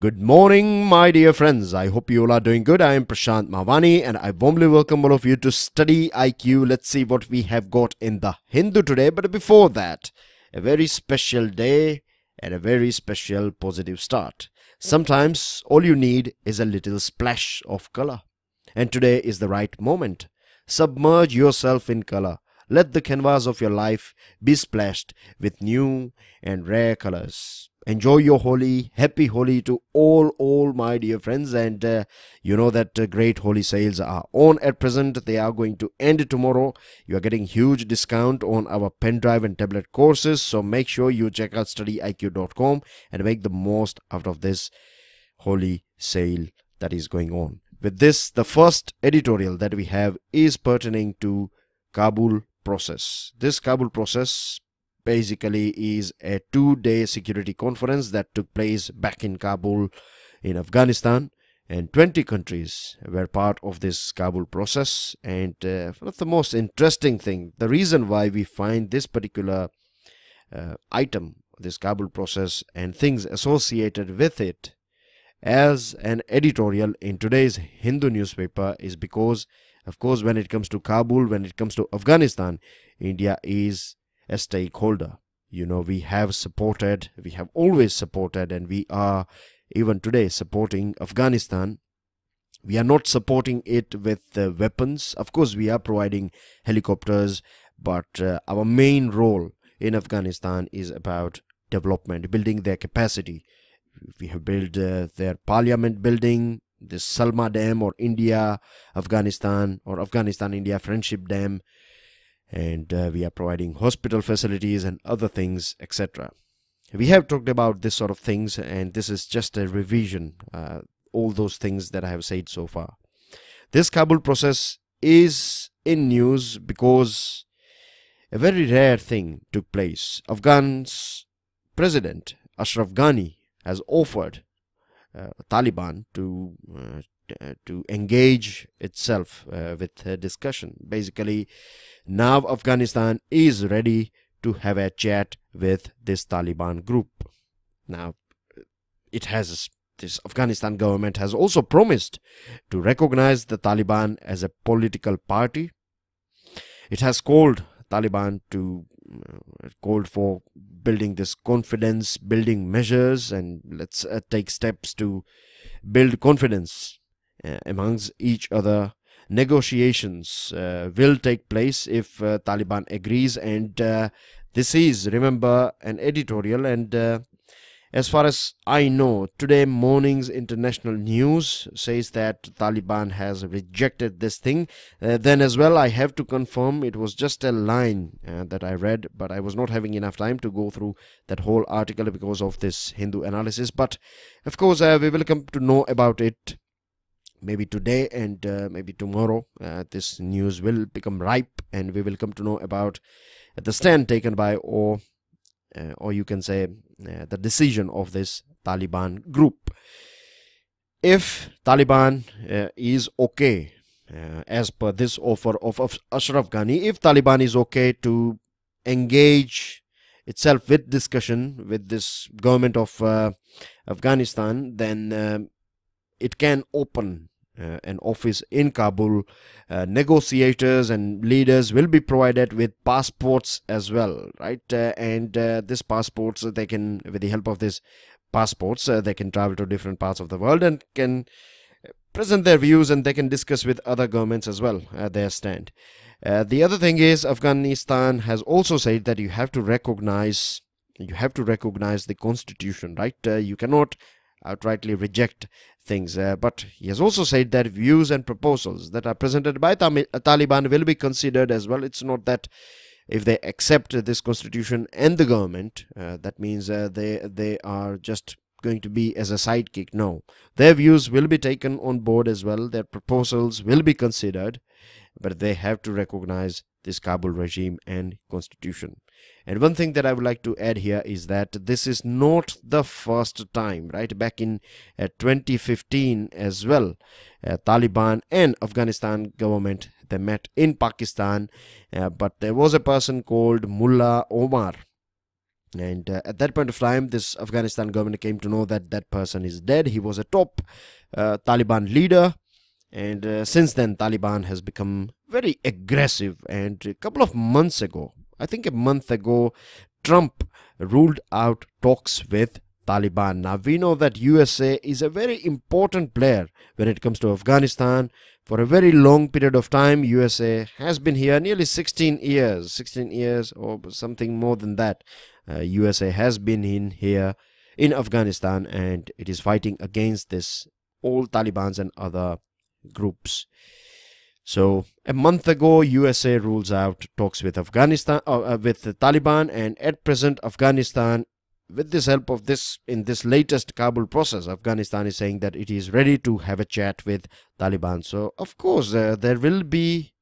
Good morning, my dear friends. I hope you all are doing good. I am Prashant Mahwani and I warmly welcome all of you to Study IQ. Let's see what we have got in the Hindu today. But before that, a very special day and a very special positive start. Sometimes all you need is a little splash of color. And today is the right moment. Submerge yourself in color. Let the canvas of your life be splashed with new and rare colors. Enjoy your Holi. Happy Holi to all my dear friends. And you know that great Holi sales are on at present. They are going to end tomorrow. You are getting huge discount on our pen drive and tablet courses. So make sure you check out StudyIQ.com and make the most out of this Holi sale that is going on. With this, the first editorial that we have is pertaining to Kabul Process. This Kabul Process basically is a 2-day security conference that took place back in Kabul in Afghanistan, and 20 countries were part of this Kabul Process. And one of the most interesting thing, the reason why we find this particular item, this Kabul Process and things associated with it as an editorial in today's Hindu newspaper, is because of course when it comes to Kabul, when it comes to Afghanistan, India is a stakeholder. You know, we have always supported, and we are even today supporting Afghanistan. We are not supporting it with weapons. Of course, we are providing helicopters, but our main role in Afghanistan is about development, building their capacity. We have built their parliament building, this Salma Dam, or India-Afghanistan or Afghanistan-India Friendship Dam, and we are providing hospital facilities and other things, etc. We have talked about this sort of things, and this is just a revision, all those things that I have said so far. This Kabul Process is in news because a very rare thing took place. Afghan's President Ashraf Ghani has offered Taliban to engage itself with a discussion. Basically, now Afghanistan is ready to have a chat with this Taliban group. Now, this Afghanistan government has also promised to recognize the Taliban as a political party. It has called Taliban called for building this confidence building measures, and let's take steps to build confidence amongst each other. Negotiations will take place if Taliban agrees, and this is, remember, an editorial. And as far as I know, today morning's international news says that Taliban has rejected this thing. Then as well, I have to confirm it was just a line that I read, but I was not having enough time to go through that whole article because of this Hindu analysis. But of course, we will come to know about it maybe today, and maybe tomorrow. This news will become ripe, and we will come to know about the stand taken by, or you can say the decision of this Taliban group. If Taliban is okay, as per this offer of Ashraf Ghani, if Taliban is okay to engage itself with discussion with this government of Afghanistan, then it can open an office in Kabul. Negotiators and leaders will be provided with passports as well, right? And these passports, they can, with the help of these passports, they can travel to different parts of the world and can present their views, and they can discuss with other governments as well their stand. The other thing is, Afghanistan has also said that you have to recognize the constitution, right? You cannot outrightly reject things, but he has also said that views and proposals that are presented by Taliban will be considered as well. It's not that if they accept this constitution and the government, that means they are just going to be as a sidekick. No, their views will be taken on board as well. Their proposals will be considered, but they have to recognize this Kabul regime and constitution. And one thing that I would like to add here is that this is not the first time, right? Back in 2015 as well, Taliban and Afghanistan government, they met in Pakistan, but there was a person called Mullah Omar And at that point of time, this Afghanistan government came to know that that person is dead. He was a top Taliban leader. And since then, Taliban has become very aggressive. And a couple of months ago, I think a month ago, Trump ruled out talks with Taliban. Now, we know that USA is a very important player when it comes to Afghanistan. For a very long period of time, USA has been here, nearly 16 years or something more than that. USA has been in here in Afghanistan, and it is fighting against this all Talibans and other groups. So a month ago, USA rules out talks with Afghanistan, with the Taliban, and at present, Afghanistan, with this help of this, in this latest Kabul process, Afghanistan is saying that it is ready to have a chat with Taliban. So of course, there will be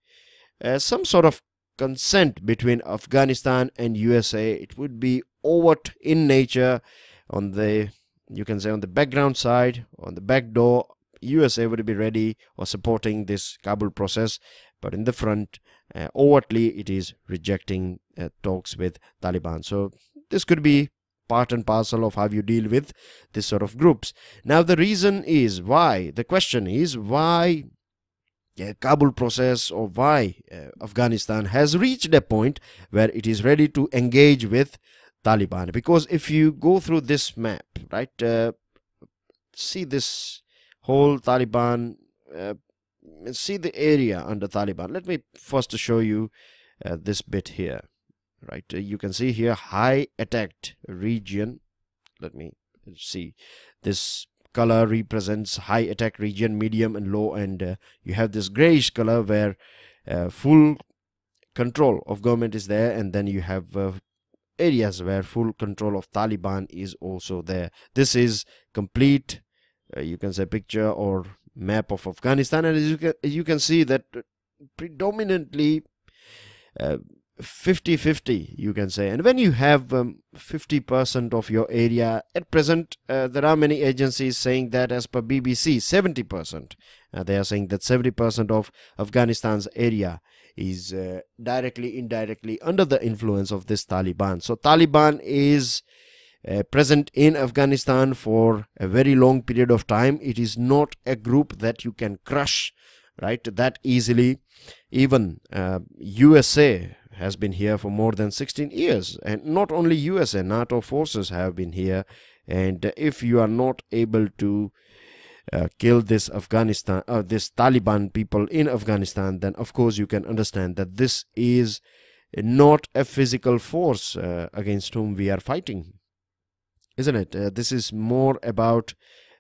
some sort of consent between Afghanistan and USA. It would be overt in nature. On the, you can say, on the background side, on the back door, USA would be ready or supporting this Kabul process, but in the front, overtly, it is rejecting talks with Taliban. So this could be part and parcel of how you deal with this sort of groups. Now, the reason is why, the question is why Kabul process, or why Afghanistan has reached a point where it is ready to engage with Taliban. Because if you go through this map, right, see this whole Taliban, see the area under Taliban. Let me first show you this bit here, right? You can see here high attacked region. Let me see. This color represents high attack region, medium and low, and you have this grayish color where full control of government is there, and then you have areas where full control of Taliban is also there. This is complete, you can say, picture or map of Afghanistan, and as you can see that predominantly 50-50, you can say. And when you have 50% of your area at present, there are many agencies saying that, as per BBC, 70%. They are saying that 70% of Afghanistan's area is directly, indirectly under the influence of this Taliban. So Taliban is present in Afghanistan for a very long period of time. It is not a group that you can crush, right, that easily. Even USA has been here for more than 16 years, and not only USA, NATO forces have been here. And if you are not able to kill this Afghanistan, this Taliban people in Afghanistan, then of course you can understand that this is not a physical force against whom we are fighting, isn't it? This is more about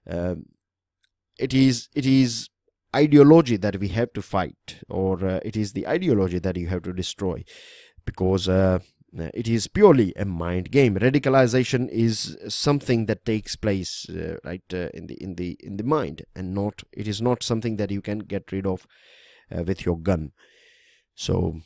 it is ideology that we have to fight, or it is the ideology that you have to destroy, because it is purely a mind game. Radicalization is something that takes place right in the mind, and not, it is not something that you can get rid of with your gun. So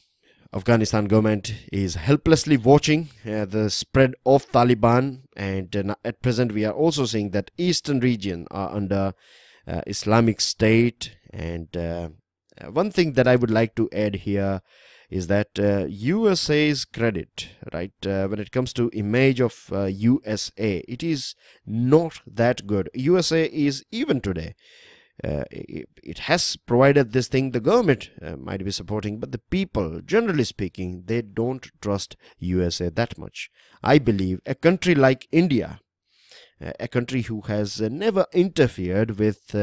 Afghanistan government is helplessly watching the spread of Taliban, and at present we are also seeing that eastern region are under Islamic State. And one thing that I would like to add here is that USA's credit, right, when it comes to image of USA, it is not that good. USA is, even today, it has provided this thing, the government might be supporting, but the people, generally speaking, they don't trust USA that much. I believe a country like India, a country who has never interfered with,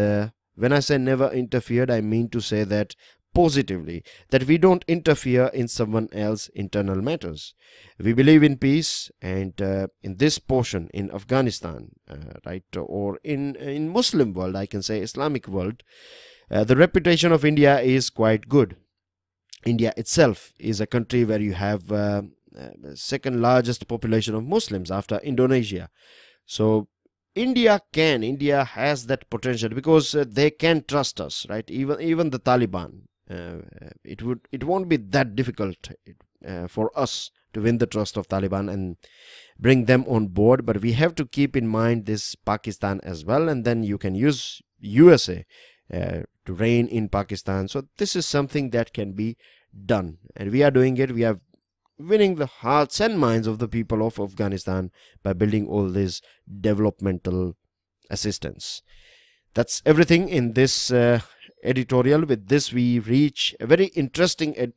when I say never interfered, I mean to say that positively, that we don't interfere in someone else's internal matters. We believe in peace, and in this portion, in Afghanistan, right, or in Muslim world, I can say Islamic world, the reputation of India is quite good. India itself is a country where you have second largest population of Muslims after Indonesia. So India has that potential, because they can trust us, right? Even the Taliban, it won't be that difficult for us to win the trust of Taliban and bring them on board. But we have to keep in mind this Pakistan as well, and then you can use USA to reign in Pakistan. So this is something that can be done, and we are doing it. We have winning the hearts and minds of the people of Afghanistan by building all this developmental assistance. That's everything in this editorial. With this, we reach a very interesting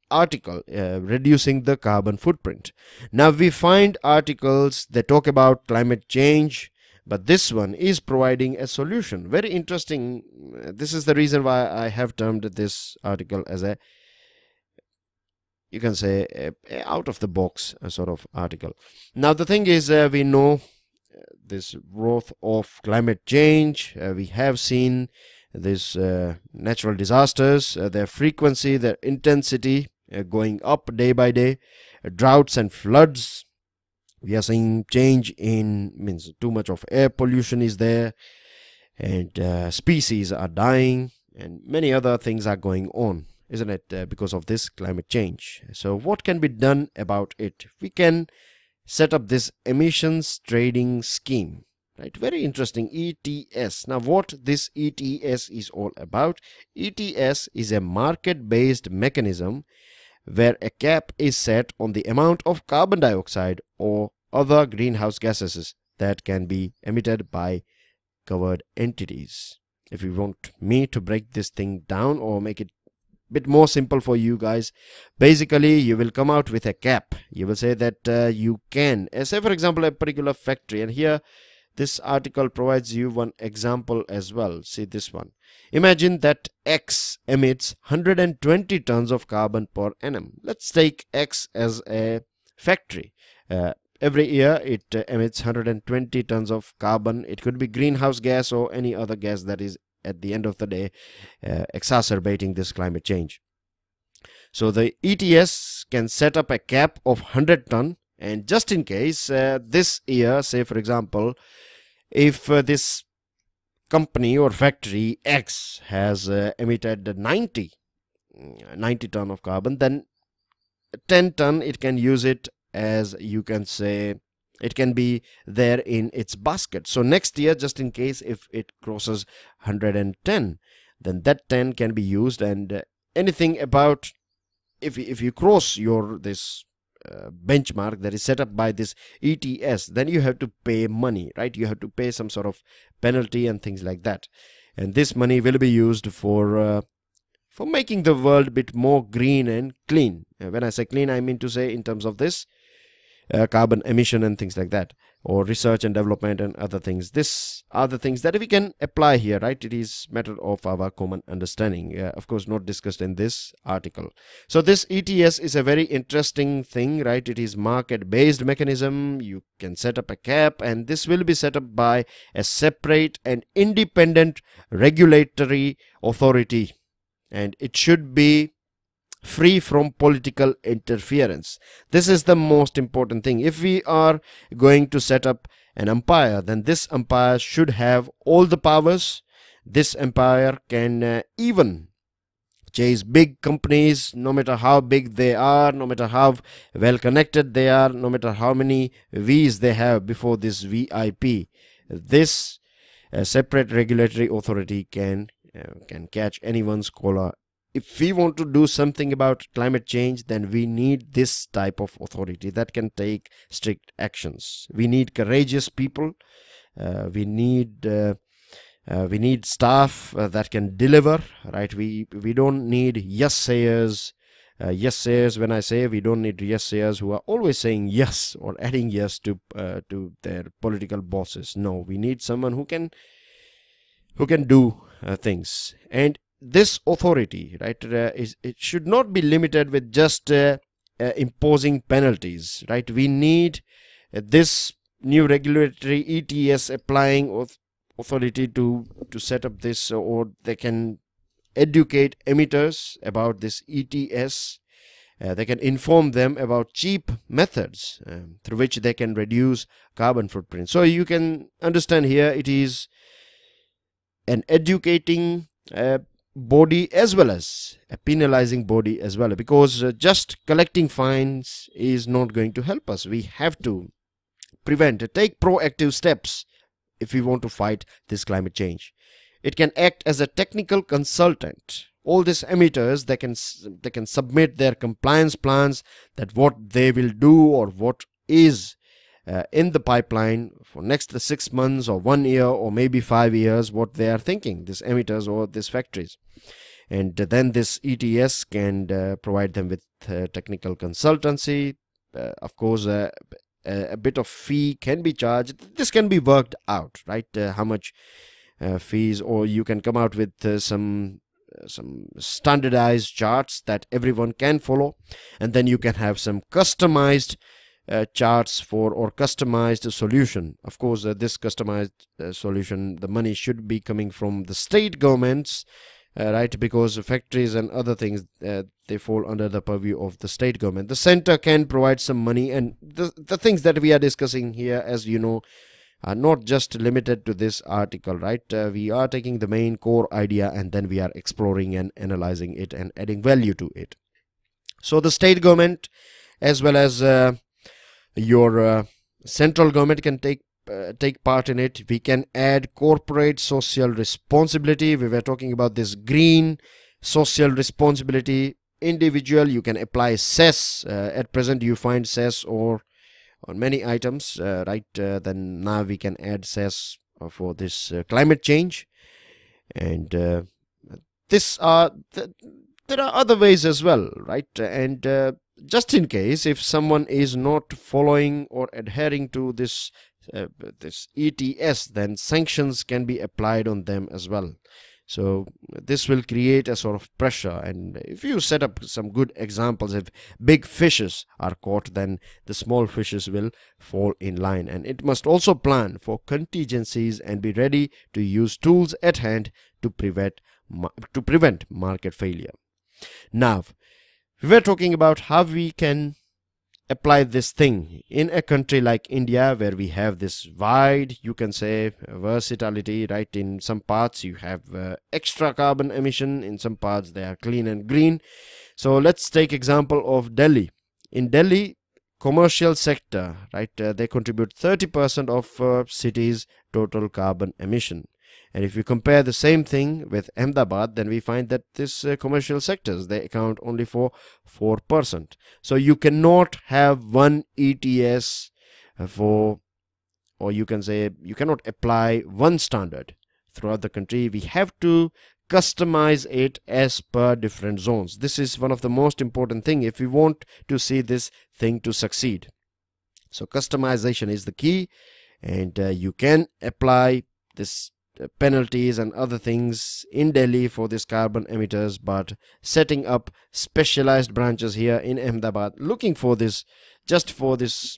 article, reducing the carbon footprint. Now we find articles that talk about climate change, but this one is providing a solution. Very interesting. This is the reason why I have termed this article as a, you can say, a out of the box sort of article. Now the thing is, we know this growth of climate change. We have seen this natural disasters, their frequency, their intensity going up day by day. Droughts and floods. We are seeing change in, means too much of air pollution is there, and species are dying, and many other things are going on, isn't it, because of this climate change. So what can be done about it? We can set up this emissions trading scheme, right? Very interesting. ETS. Now what this ETS is all about? ETS is a market-based mechanism where a cap is set on the amount of carbon dioxide or other greenhouse gases that can be emitted by covered entities. If you want me to break this thing down or make it a bit more simple for you guys, basically you will come out with a cap. You will say that you can, say for example a particular factory, and here this article provides you one example as well. See this one. Imagine that X emits 120 tons of carbon per annum. Let's take X as a factory. Every year it emits 120 tons of carbon. It could be greenhouse gas or any other gas that is at the end of the day exacerbating this climate change. So the ETS can set up a cap of 100 ton, and just in case this year, say for example, if this company or factory X has emitted 90 ton of carbon, then 10 ton it can use it as, you can say, it can be there in its basket. So next year, just in case if it crosses 110, then that 10 can be used, and anything about, if you cross your this benchmark that is set up by this ETS, then you have to pay money, right? You have to pay some sort of penalty and things like that, and this money will be used for making the world a bit more green and clean. When I say clean, I mean to say in terms of this carbon emission and things like that, or research and development and other things. These are the things that we can apply here, right? It is matter of our common understanding, of course not discussed in this article. So this ETS is a very interesting thing, right? It is market-based mechanism. You can set up a cap, and this will be set up by a separate and independent regulatory authority, and it should be free from political interference. This is the most important thing. If we are going to set up an umpire, then this umpire should have all the powers. This umpire can even chase big companies, no matter how big they are, no matter how well connected they are, no matter how many V's they have before this VIP. This separate regulatory authority can catch anyone's collar. If we want to do something about climate change, then we need this type of authority that can take strict actions. We need courageous people. We need staff that can deliver, right? We don't need yes sayers. Yes sayers, when I say, we don't need yes sayers who are always saying yes or adding yes to their political bosses. No, we need someone who can do things. And this authority, right, it should not be limited with just imposing penalties, right? We need this new regulatory ETS applying authority to set up this, or they can educate emitters about this ETS. They can inform them about cheap methods through which they can reduce carbon footprint. So you can understand here, it is an educating body as well as a penalizing body as well, because just collecting fines is not going to help us. We have to take proactive steps if we want to fight this climate change. It can act as a technical consultant all these emitters, they can submit their compliance plans, that what they will do or what is in the pipeline for next 6 months or 1 year or maybe 5 years, what they are thinking, these emitters or these factories. And then this ETS can provide them with technical consultancy. Of course, a bit of fee can be charged. This can be worked out, right? How much fees, or you can come out with some standardized charts that everyone can follow, and then you can have some customized charts for, or customized solution. Of course, this customized solution, the money should be coming from the state governments, right? Because factories and other things, they fall under the purview of the state government. The center can provide some money, and the things that we are discussing here, as you know, are not just limited to this article, right? We are taking the main core idea and then we are exploring and analyzing it and adding value to it. So the state government as well as your central government can take part in it. We can add corporate social responsibility. We were talking about this green social responsibility. Individual, you can apply cess. At present you find cess or on many items, right? Then now we can add cess for this climate change, and there are other ways as well, right? And just in case if someone is not following or adhering to this ETS, then sanctions can be applied on them as well. So this will create a sort of pressure, and if you set up some good examples, if big fishes are caught, then the small fishes will fall in line. And it must also plan for contingencies and be ready to use tools at hand to prevent market failure. Now, we were talking about how we can apply this thing in a country like India, where we have this wide, you can say, versatility, right? In some parts you have extra carbon emission, in some parts they are clean and green. So let's take example of Delhi. In Delhi, commercial sector, right, they contribute 30% of city's total carbon emission. And if you compare the same thing with Ahmedabad, then we find that this commercial sectors, they account only for 4%. So you cannot have one ETS for, or you can say you cannot apply one standard throughout the country. We have to customize it as per different zones. This is one of the most important thing if we want to see this thing to succeed. So customization is the key, and you can apply this penalties and other things in Delhi for this carbon emitters, but setting up specialized branches here in Ahmedabad looking for this, just for this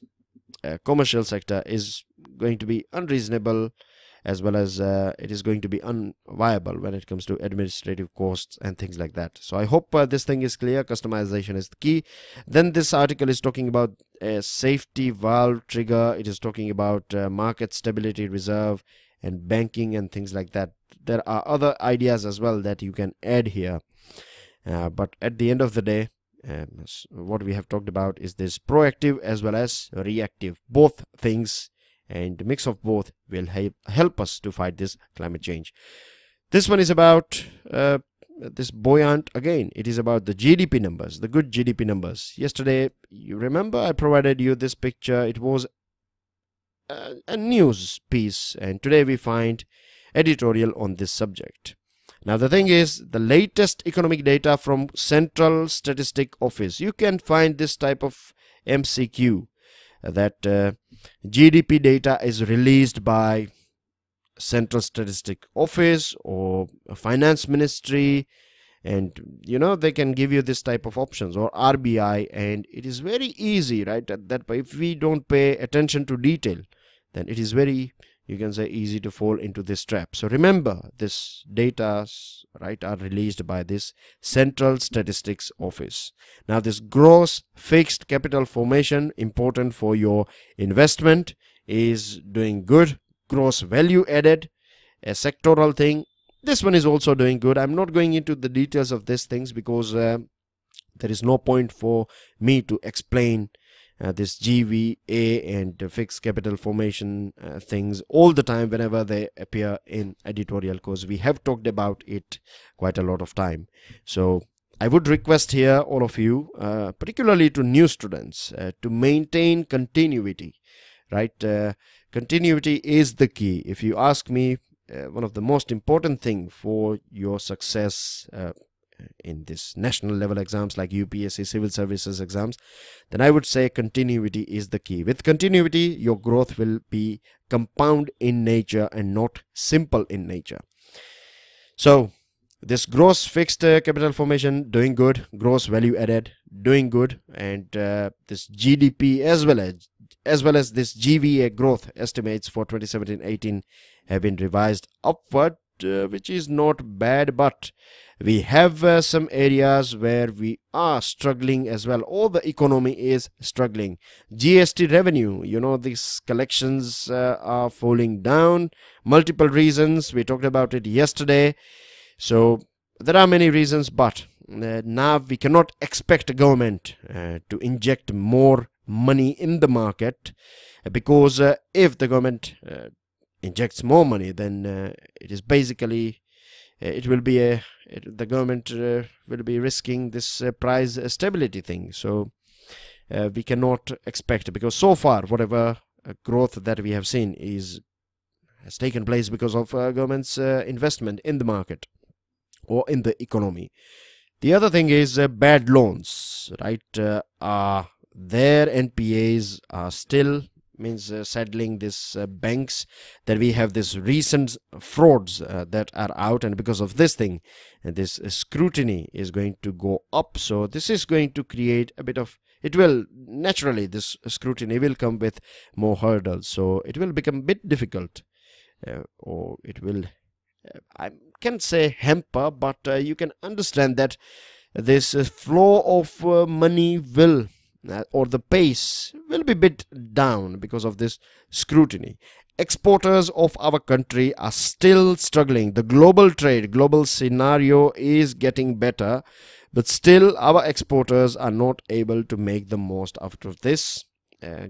commercial sector, is going to be unreasonable, as well as it is going to be unviable when it comes to administrative costs and things like that. So I hope this thing is clear. Customization is the key. Then this article is talking about a safety valve trigger. It is talking about market stability reserve and banking and things like that. There are other ideas as well that you can add here, but at the end of the day, what we have talked about is this proactive as well as reactive, both things, and the mix of both will help us to fight this climate change. This one is about this buoyant, again, it is about the GDP numbers, the good GDP numbers. Yesterday, you remember I provided you this picture. It was a news piece, and today we find editorial on this subject. Now the thing is, the latest economic data from Central Statistic Office, you can find this type of MCQ, that GDP data is released by Central Statistic Office or Finance Ministry, and you know, they can give you this type of options, or RBI, and it is very easy, right? That if we don't pay attention to detail, then it is very, you can say, easy to fall into this trap. So remember, this data, right, are released by this Central Statistics Office. Now this gross fixed capital formation, important for your investment, is doing good. Gross value added, a sectoral thing, this one is also doing good. I'm not going into the details of these things because there is no point for me to explain this GVA and fixed capital formation things all the time whenever they appear in editorial, because we have talked about it quite a lot of time. So I would request here all of you, particularly to new students, to maintain continuity, right? Continuity is the key. If you ask me, one of the most important thing for your success in this national level exams like UPSC Civil Services exams, then I would say continuity is the key. With continuity, your growth will be compound in nature and not simple in nature. So this gross fixed capital formation doing good, gross value added doing good, and this GDP as well as this GVA growth estimates for 2017-18 have been revised upward, which is not bad, but we have some areas where we are struggling as well, or the economy is struggling. GST revenue, you know, these collections are falling down. Multiple reasons, we talked about it yesterday. So there are many reasons, but now we cannot expect a government to inject more money in the market, because if the government injects more money, then it is basically it will be the government will be risking this price stability thing. So we cannot expect, because so far whatever growth that we have seen has taken place because of government's investment in the market or in the economy. The other thing is bad loans, right? Their NPAs are still saddling this banks, that we have this recent frauds that are out, and because of this thing, this scrutiny is going to go up. So this is going to create a bit of, it will naturally, this scrutiny will come with more hurdles, so it will become a bit difficult, or it will I can't say hamper, but you can understand that this flow of money will or the pace will be bit down because of this scrutiny. Exporters of our country are still struggling. The global scenario is getting better, but still our exporters are not able to make the most out of this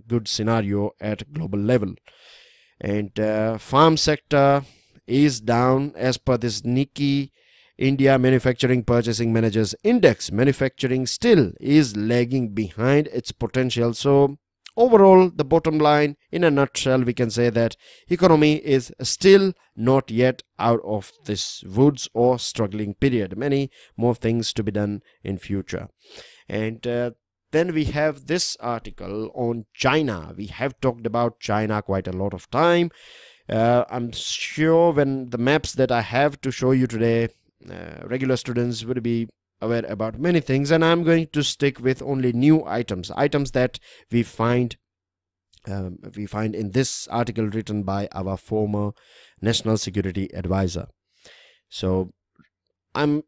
good scenario at global level. And farm sector is down as per this Nikkei India Manufacturing Purchasing Managers Index. Manufacturing still is lagging behind its potential. So overall, the bottom line, in a nutshell, we can say that economy is still not yet out of this woods or struggling period. Many more things to be done in future. And then we have this article on China. We have talked about China quite a lot of time. I'm sure when the maps that I have to show you today, regular students will be aware about many things, and I'm going to stick with only new items that we find in this article written by our former national security advisor. So I'm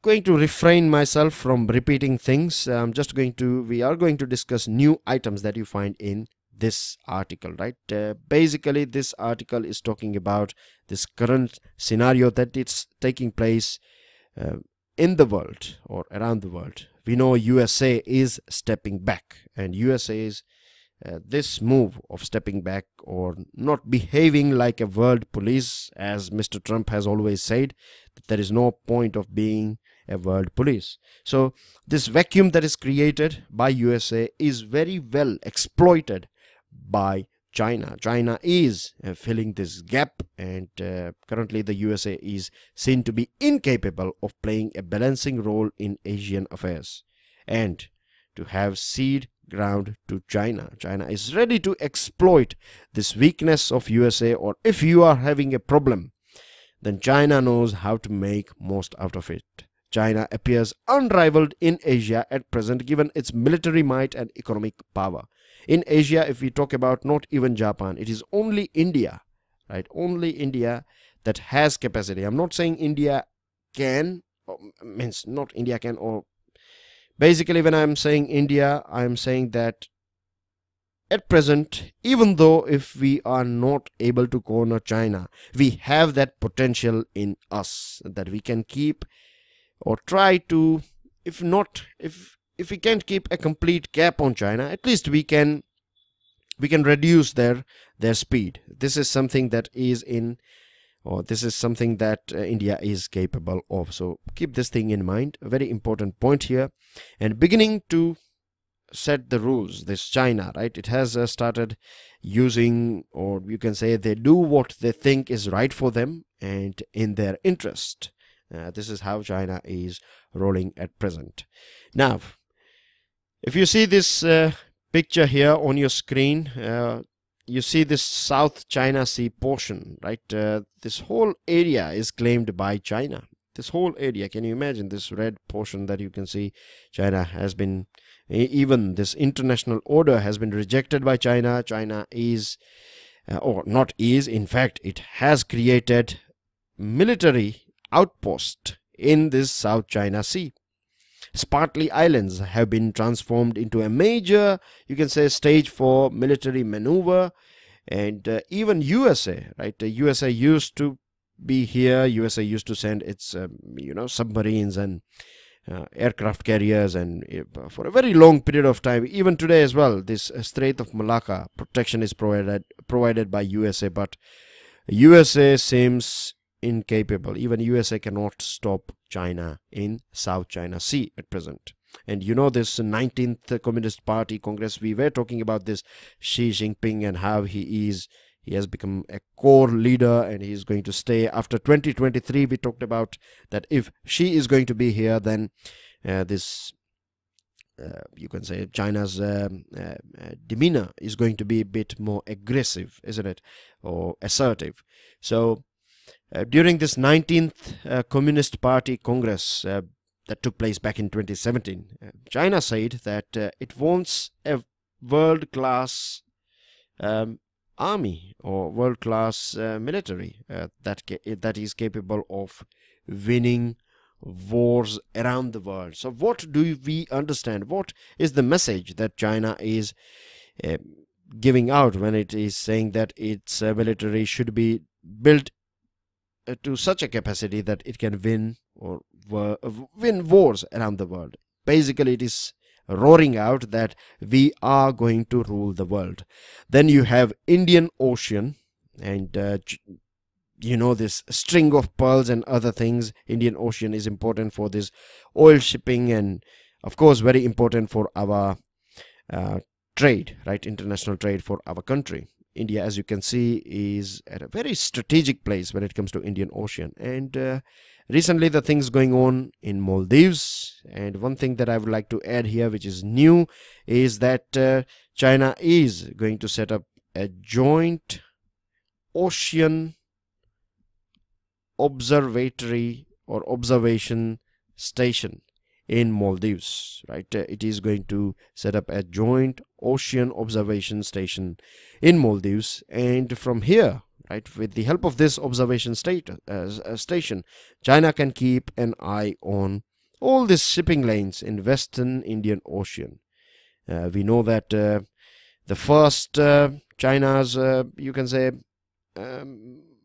going to refrain myself from repeating things. We are going to discuss new items that you find in this article, right? Basically this article is talking about this current scenario that it's taking place in the world or around the world. We know USA is stepping back, and USA's this move of stepping back or not behaving like a world police, as Mr. Trump has always said, that there is no point of being a world police. So this vacuum that is created by USA is very well exploited by China. China is filling this gap, and currently the USA is seen to be incapable of playing a balancing role in Asian affairs and to have cede ground to China. China is ready to exploit this weakness of USA, or if you are having a problem, then China knows how to make most out of it. China appears unrivaled in Asia at present, given its military might and economic power. In Asia, if we talk about not even Japan, it is only India, right? Only India that has capacity. I'm not saying India can, not India can, or basically when I'm saying India, I'm saying that at present, even though if we are not able to corner China, we have that potential in us that we can keep or try to, if if we can't keep a complete cap on China, at least we can reduce their speed. This is something that is in, or this is something that India is capable of. So keep this thing in mind, a very important point here. And beginning to set the rules, this China, right, it has started using, or you can say they do what they think is right for them and in their interest. This is how China is rolling at present. Now, if you see this picture here on your screen, you see this South China Sea portion, right? This whole area is claimed by China. This whole area, can you imagine this red portion that you can see? China has been, even this international order has been rejected by China. China is, or not is, in fact, it has created military outpost in this South China Sea. Spratly Islands have been transformed into a major, you can say, stage for military maneuver. And even USA, right? The USA used to be here. USA used to send its, submarines and aircraft carriers, and for a very long period of time. Even today as well, this Strait of Malacca protection is provided by USA, but USA seems incapable. Even USA cannot stop China in South China Sea at present. And you know, this 19th Communist Party Congress, we were talking about this Xi Jinping and how he has become a core leader and he is going to stay after 2023. We talked about that if Xi is going to be here, then this you can say China's demeanor is going to be a bit more aggressive, isn't it, or assertive. So during this 19th Communist Party Congress that took place back in 2017, China said that it wants a world-class army or world-class military that is capable of winning wars around the world. So what do we understand? What is the message that China is giving out when it is saying that its military should be built to such a capacity that it can win wars around the world? Basically, it is roaring out that we are going to rule the world. Then you have Indian Ocean, and this string of pearls and other things. Indian Ocean is important for this oil shipping, and of course very important for our trade, right? International trade for our country. India, as you can see, is at a very strategic place when it comes to Indian Ocean. And recently the things going on in Maldives, and one thing that I would like to add here, which is new, is that China is going to set up a joint ocean observatory or observation station in Maldives, right? It is going to set up a joint ocean observation station in Maldives, and from here, right, with the help of this observation station, China can keep an eye on all these shipping lanes in Western Indian Ocean. We know that the first China's, you can say,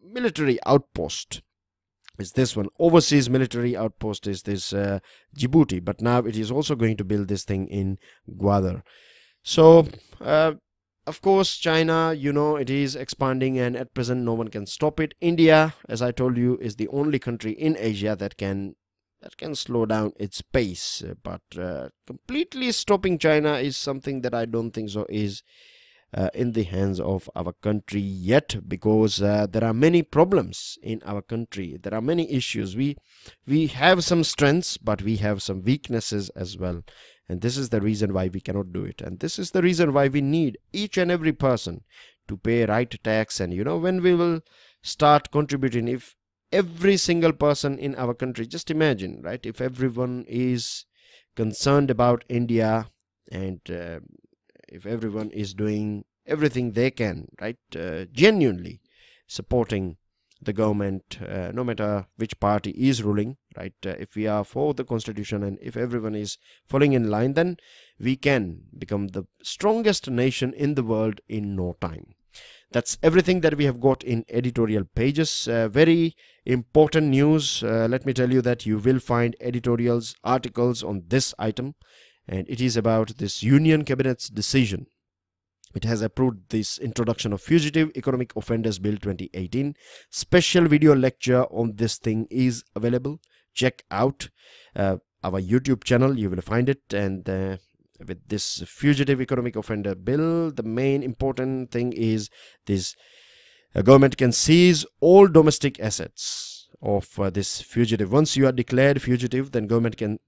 military outpost is this one. Overseas military outpost is this Djibouti, but now it is also going to build this thing in Gwadar. So of course China, it is expanding, and at present no one can stop it. India, as I told you, is the only country in Asia that can slow down its pace, but completely stopping China is something that I don't think so is in the hands of our country yet, because there are many problems in our country. There are many issues. We have some strengths, but we have some weaknesses as well, and this is the reason why we cannot do it. And this is the reason why we need each and every person to pay right tax. And when we will start contributing, if every single person in our country, just imagine, right, if everyone is concerned about India, and if everyone is doing everything they can, right, genuinely supporting the government, no matter which party is ruling, right, if we are for the constitution and if everyone is falling in line, then we can become the strongest nation in the world in no time. That's everything that we have got in editorial pages. Very important news. Let me tell you that you will find editorials, articles on this item. and it is about this Union Cabinet's decision. It has approved this introduction of Fugitive Economic Offenders Bill 2018. Special video lecture on this thing is available. Check out our YouTube channel, you will find it. And with this Fugitive Economic Offender Bill, the main important thing is this: government can seize all domestic assets of this fugitive. Once you are declared fugitive, then government can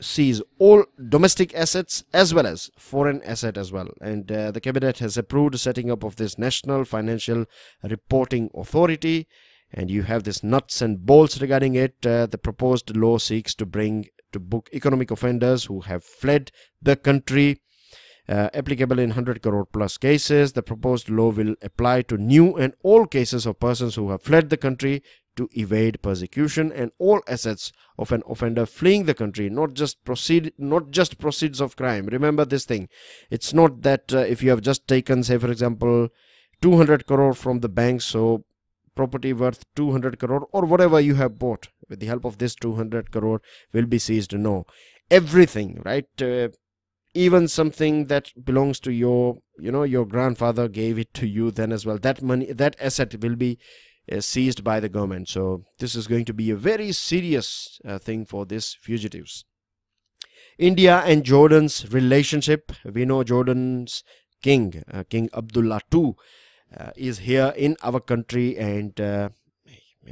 seize all domestic assets as well as foreign asset as well. And the cabinet has approved the setting up of this National Financial Reporting Authority, and you have this nuts and bolts regarding it. The proposed law seeks to bring to book economic offenders who have fled the country, applicable in 100 crore plus cases. The proposed law will apply to new and all cases of persons who have fled the country to evade persecution, and all assets of an offender fleeing the country, not just proceeds of crime. Remember this thing. It's not that if you have just taken, say for example, 200 crore from the bank, so property worth 200 crore or whatever you have bought with the help of this 200 crore will be seized. No, everything, right? Even something that belongs to your grandfather gave it to you then as well, that money, that asset will be seized by the government. So this is going to be a very serious thing for these fugitives. India and Jordan's relationship. We know Jordan's king, King Abdullah II, is here in our country, and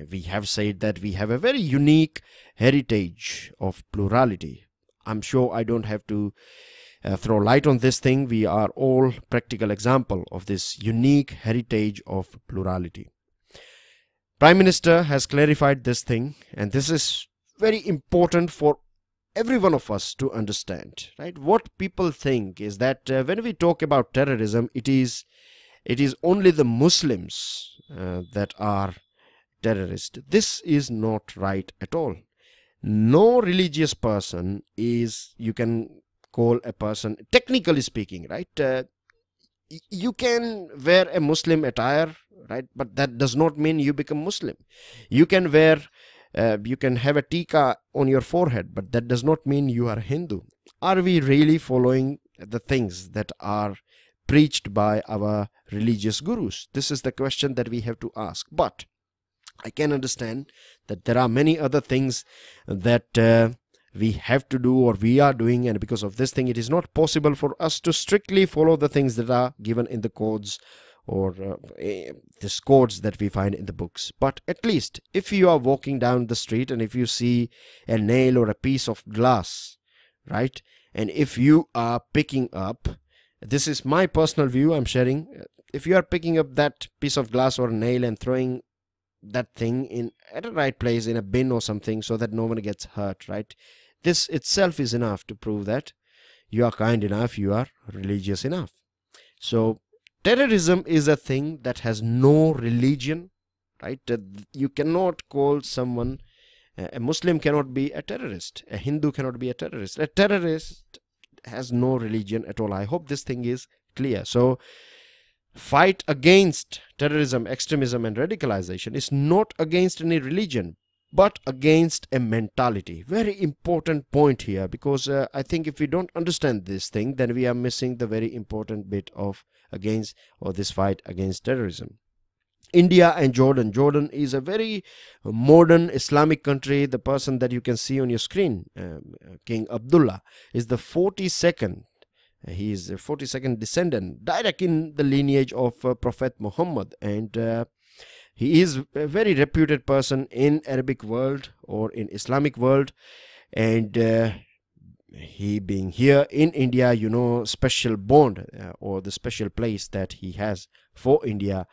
we have said that we have a very unique heritage of plurality. I'm sure I don't have to throw light on this thing. We are all practical example of this unique heritage of plurality. Prime Minister has clarified this thing, and this is very important for every one of us to understand, right? What people think is that when we talk about terrorism, it is only the Muslims that are terrorists. This is not right at all. No religious person is, you can call a person, technically speaking, right? You can wear a Muslim attire, right? But that does not mean you become Muslim. You can wear, you can have a tika on your forehead, but that does not mean you are Hindu. Are we really following the things that are preached by our religious gurus? This is the question that we have to ask. But I can understand that there are many other things that we have to do or we are doing, and because of this thing it is not possible for us to strictly follow the things that are given in the codes or these codes that we find in the books. But at least if you are walking down the street and if you see a nail or a piece of glass, right, and if you are picking up, this is my personal view I'm sharing, if you are picking up that piece of glass or nail and throwing that thing in at a right place in a bin or something so that no one gets hurt, right, this itself is enough to prove that you are kind enough, you are religious enough. So terrorism is a thing that has no religion, right? You cannot call someone, a Muslim cannot be a terrorist, a Hindu cannot be a terrorist. A terrorist has no religion at all. I hope this thing is clear. So fight against terrorism, extremism and radicalization is not against any religion, but against a mentality. Very important point here, because I think if we don't understand this thing, then we are missing the very important bit of against, or this fight against terrorism. India and Jordan. Jordan is a very modern Islamic country. The person that you can see on your screen, King Abdullah, is the 42nd. He is the 42nd descendant, direct in the lineage of Prophet Muhammad, and he is a very reputed person in Arabic world or in Islamic world, and he being here in India, you know, special bond or the special place that he has for India.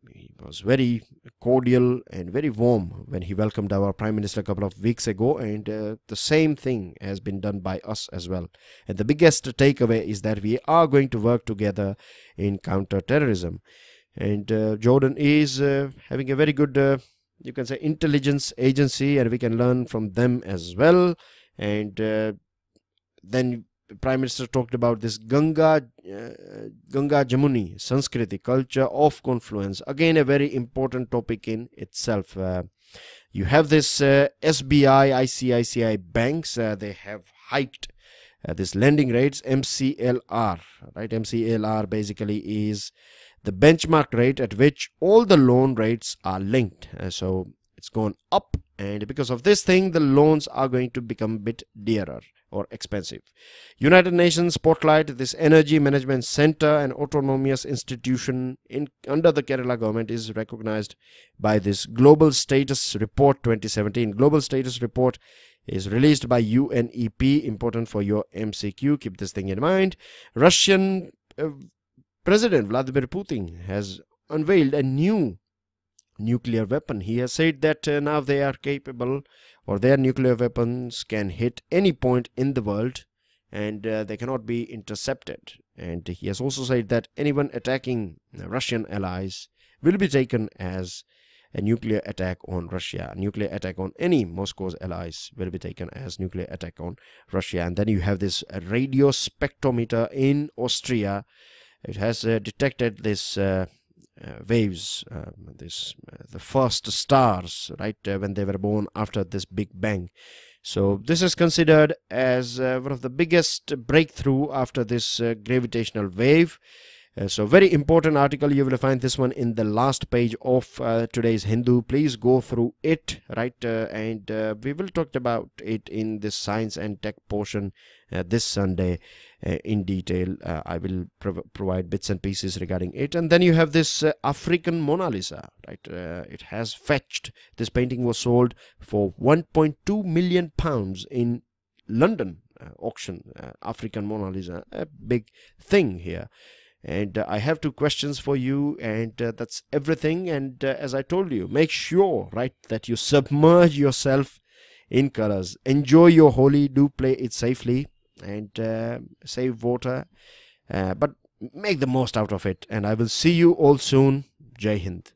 He was very cordial and very warm when he welcomed our Prime Minister a couple of weeks ago, and the same thing has been done by us as well. And the biggest takeaway is that we are going to work together in counter-terrorism. And Jordan is having a very good, you can say, intelligence agency, and we can learn from them as well. And then Prime Minister talked about this Ganga Jamuni Sanskriti, culture of confluence. Again, a very important topic in itself. You have this SBI, ICICI banks. They have hiked this lending rates, MCLR, right? MCLR basically is the benchmark rate at which all the loan rates are linked. So it's gone up, and because of this thing, the loans are going to become a bit dearer or expensive. United Nations spotlight this energy management center and autonomous institution under the Kerala government is recognized by this Global Status Report 2017. Global Status Report is released by UNEP, important for your MCQ. Keep this thing in mind. Russian President Vladimir Putin has unveiled a new nuclear weapon. He has said that now they are capable, or their nuclear weapons can hit any point in the world, and they cannot be intercepted. And he has also said that anyone attacking Russian allies will be taken as a nuclear attack on Russia. A nuclear attack on any Moscow's allies will be taken as nuclear attack on Russia. And then you have this radio spectrometer in Austria. It has detected this waves, the first stars, right, when they were born after this Big Bang. So this is considered as one of the biggest breakthrough after this gravitational wave. So very important article. You will find this one in the last page of today's Hindu. Please go through it, right? And we will talk about it in this science and tech portion this Sunday in detail. I will provide bits and pieces regarding it. And then you have this African Mona Lisa, right? It has fetched, this painting was sold for £1.2 million in London auction. African Mona Lisa, a big thing here. And I have 2 questions for you, and that's everything. And as I told you, make sure, right, that you submerge yourself in colors. Enjoy your Holi, do play it safely, and save water, but make the most out of it. And I will see you all soon. Jai Hind.